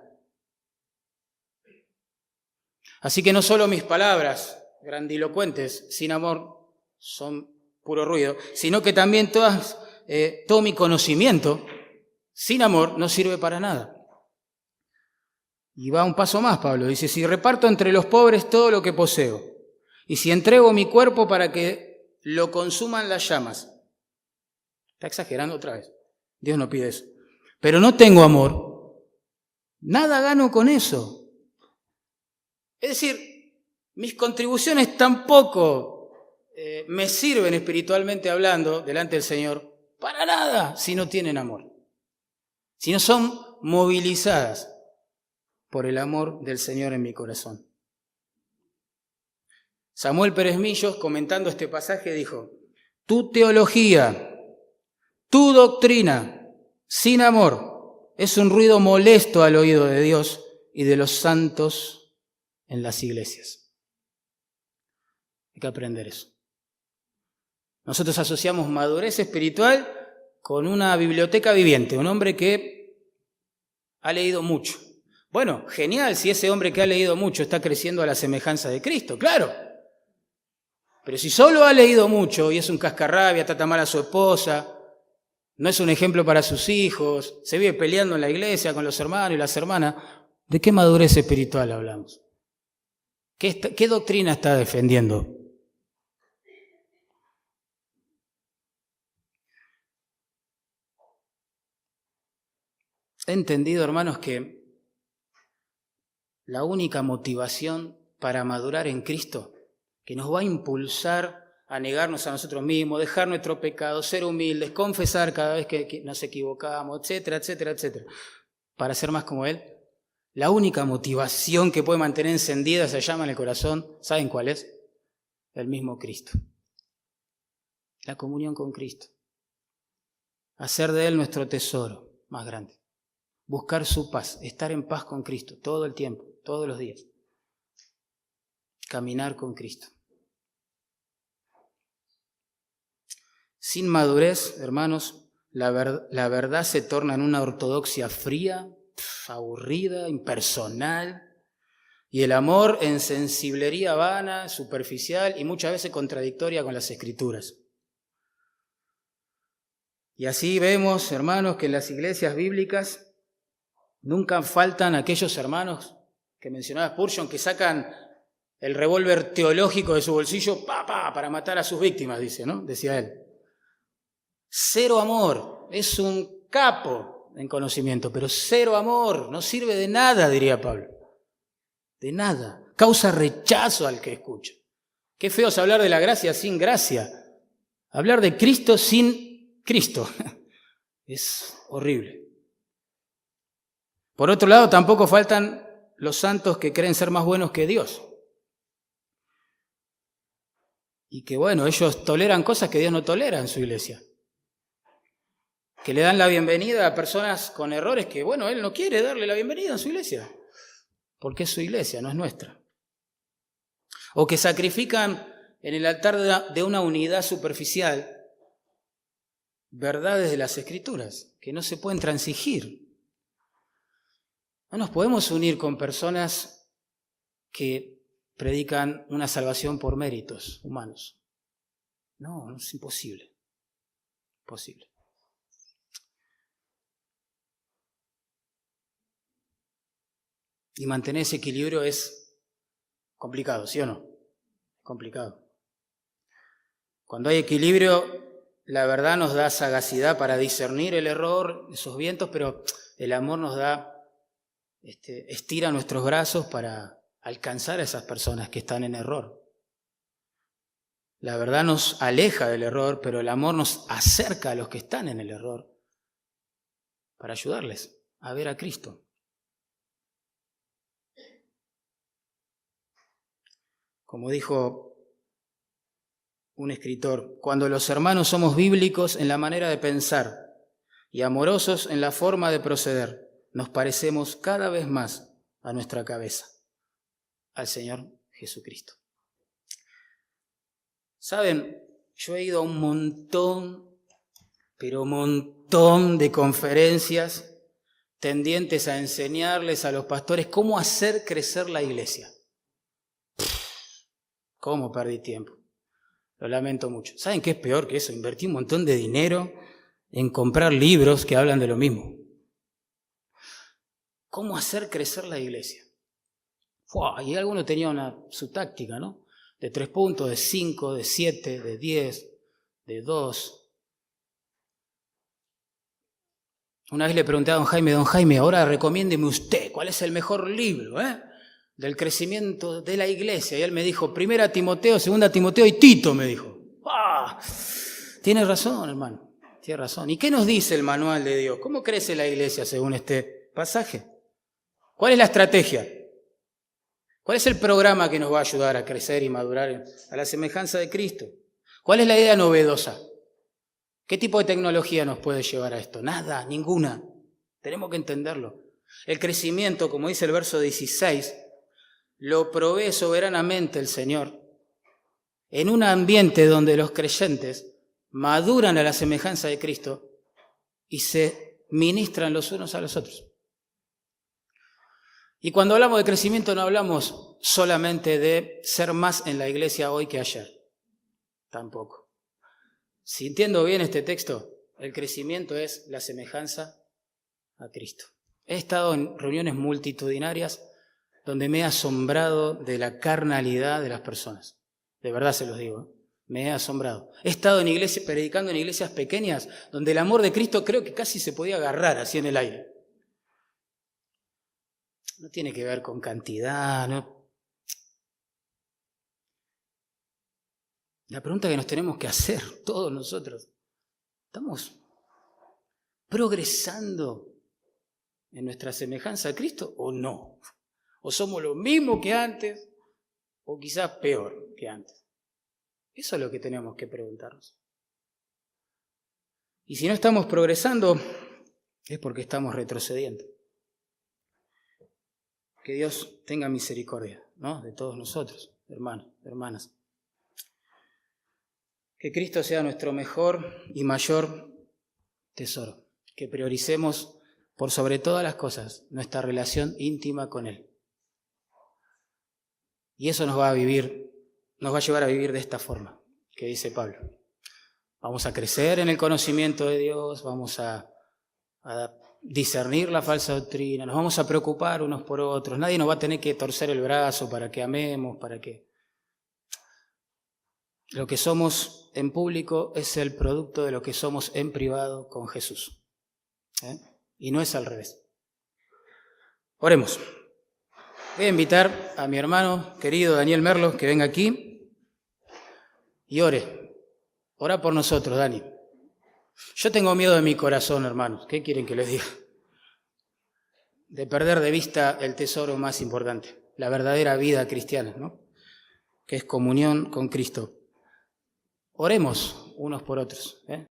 Así que no solo mis palabras grandilocuentes, sin amor, son puro ruido, sino que también todo mi conocimiento, sin amor, no sirve para nada. Y va un paso más, Pablo, dice, si reparto entre los pobres todo lo que poseo, y si entrego mi cuerpo para que lo consuman las llamas. Está exagerando otra vez, Dios no pide eso. Pero no tengo amor, nada gano con eso. Es decir, mis contribuciones tampoco me sirven espiritualmente hablando delante del Señor para nada si no tienen amor, si no son movilizadas por el amor del Señor en mi corazón. Samuel Pérez Millos, comentando este pasaje, dijo, tu teología, tu doctrina, sin amor, es un ruido molesto al oído de Dios y de los santos en las iglesias. Hay que aprender eso. Nosotros asociamos madurez espiritual con una biblioteca viviente, un hombre que ha leído mucho. Bueno, genial si ese hombre que ha leído mucho está creciendo a la semejanza de Cristo, claro. Pero si solo ha leído mucho y es un cascarrabia, trata mal a su esposa, no es un ejemplo para sus hijos, se vive peleando en la iglesia con los hermanos y las hermanas, ¿de qué madurez espiritual hablamos? ¿Qué doctrina está defendiendo? He entendido, hermanos, que la única motivación para madurar en Cristo, que nos va a impulsar a negarnos a nosotros mismos, dejar nuestro pecado, ser humildes, confesar cada vez que nos equivocamos, etcétera, etcétera, etcétera, para ser más como Él, la única motivación que puede mantener encendida esa llama en el corazón, ¿saben cuál es? El mismo Cristo. La comunión con Cristo. Hacer de Él nuestro tesoro más grande. Buscar su paz, estar en paz con Cristo todo el tiempo, todos los días. Caminar con Cristo. Sin madurez, hermanos, la verdad se torna en una ortodoxia fría, aburrida, impersonal, y el amor en sensiblería vana, superficial y muchas veces contradictoria con las Escrituras. Y así vemos, hermanos, que en las iglesias bíblicas nunca faltan aquellos hermanos que mencionaba Spurgeon que sacan el revólver teológico de su bolsillo para matar a sus víctimas, dice, ¿no? Decía él. Cero amor, es un capo en conocimiento, pero cero amor, no sirve de nada, diría Pablo. De nada, causa rechazo al que escucha. Qué feo es hablar de la gracia sin gracia. Hablar de Cristo sin Cristo. Es horrible. Por otro lado, tampoco faltan los santos que creen ser más buenos que Dios. y que bueno, ellos toleran cosas que Dios no tolera en su iglesia. Que le dan la bienvenida a personas con errores que, bueno, Él no quiere darle la bienvenida en su iglesia, porque es su iglesia, no es nuestra. O que sacrifican en el altar de una unidad superficial verdades de las Escrituras, que no se pueden transigir. No nos podemos unir con personas que predican una salvación por méritos humanos. No, es imposible. Imposible. Y mantener ese equilibrio es complicado, ¿sí o no? Complicado. Cuando hay equilibrio, la verdad nos da sagacidad para discernir el error, esos vientos, pero el amor nos da, estira nuestros brazos para alcanzar a esas personas que están en error. La verdad nos aleja del error, pero el amor nos acerca a los que están en el error para ayudarles a ver a Cristo. Como dijo un escritor, cuando los hermanos somos bíblicos en la manera de pensar y amorosos en la forma de proceder, nos parecemos cada vez más a nuestra cabeza, al Señor Jesucristo. Saben, yo he ido a un montón, pero montón de conferencias tendientes a enseñarles a los pastores cómo hacer crecer la iglesia. ¿Cómo perdí tiempo? Lo lamento mucho. ¿Saben qué es peor que eso? Invertí un montón de dinero en comprar libros que hablan de lo mismo. ¿Cómo hacer crecer la iglesia? Y alguno tenía su táctica, ¿no? De 3 puntos, de 5, de 7, de 10, de 2. Una vez le pregunté a don Jaime, ahora recomiéndeme usted, ¿cuál es el mejor libro, del crecimiento de la iglesia? Y él me dijo, 1 Timoteo, 2 Timoteo y Tito, me dijo. Tiene razón, hermano, tiene razón. ¿Y qué nos dice el manual de Dios? ¿Cómo crece la iglesia según este pasaje? ¿Cuál es la estrategia? ¿Cuál es el programa que nos va a ayudar a crecer y madurar a la semejanza de Cristo? ¿Cuál es la idea novedosa? ¿Qué tipo de tecnología nos puede llevar a esto? Nada, ninguna. Tenemos que entenderlo. El crecimiento, como dice el verso 16, lo provee soberanamente el Señor en un ambiente donde los creyentes maduran a la semejanza de Cristo y se ministran los unos a los otros. Y cuando hablamos de crecimiento no hablamos solamente de ser más en la iglesia hoy que ayer. Tampoco. Si entiendo bien este texto, el crecimiento es la semejanza a Cristo. He estado en reuniones multitudinarias donde me he asombrado de la carnalidad de las personas. De verdad se los digo, me he asombrado. He estado en iglesias, predicando en iglesias pequeñas donde el amor de Cristo creo que casi se podía agarrar así en el aire. No tiene que ver con cantidad, ¿no? La pregunta que nos tenemos que hacer todos nosotros, ¿estamos progresando en nuestra semejanza a Cristo o no? ¿O somos lo mismo que antes o quizás peor que antes? Eso es lo que tenemos que preguntarnos. Y si no estamos progresando, es porque estamos retrocediendo. Que Dios tenga misericordia, ¿no?, de todos nosotros, hermanos, hermanas. Que Cristo sea nuestro mejor y mayor tesoro. Que prioricemos por sobre todas las cosas nuestra relación íntima con Él. Y eso nos va a llevar a vivir de esta forma, que dice Pablo. Vamos a crecer en el conocimiento de Dios, vamos a discernir la falsa doctrina, nos vamos a preocupar unos por otros, nadie nos va a tener que torcer el brazo para que amemos, para que... Lo que somos en público es el producto de lo que somos en privado con Jesús. Y no es al revés. Oremos. Voy a invitar a mi hermano querido Daniel Merlo que venga aquí y ore. Ora por nosotros, Dani. Yo tengo miedo de mi corazón, hermanos. ¿Qué quieren que les diga? De perder de vista el tesoro más importante, la verdadera vida cristiana, ¿no?, que es comunión con Cristo. oremos unos por otros, ¿eh?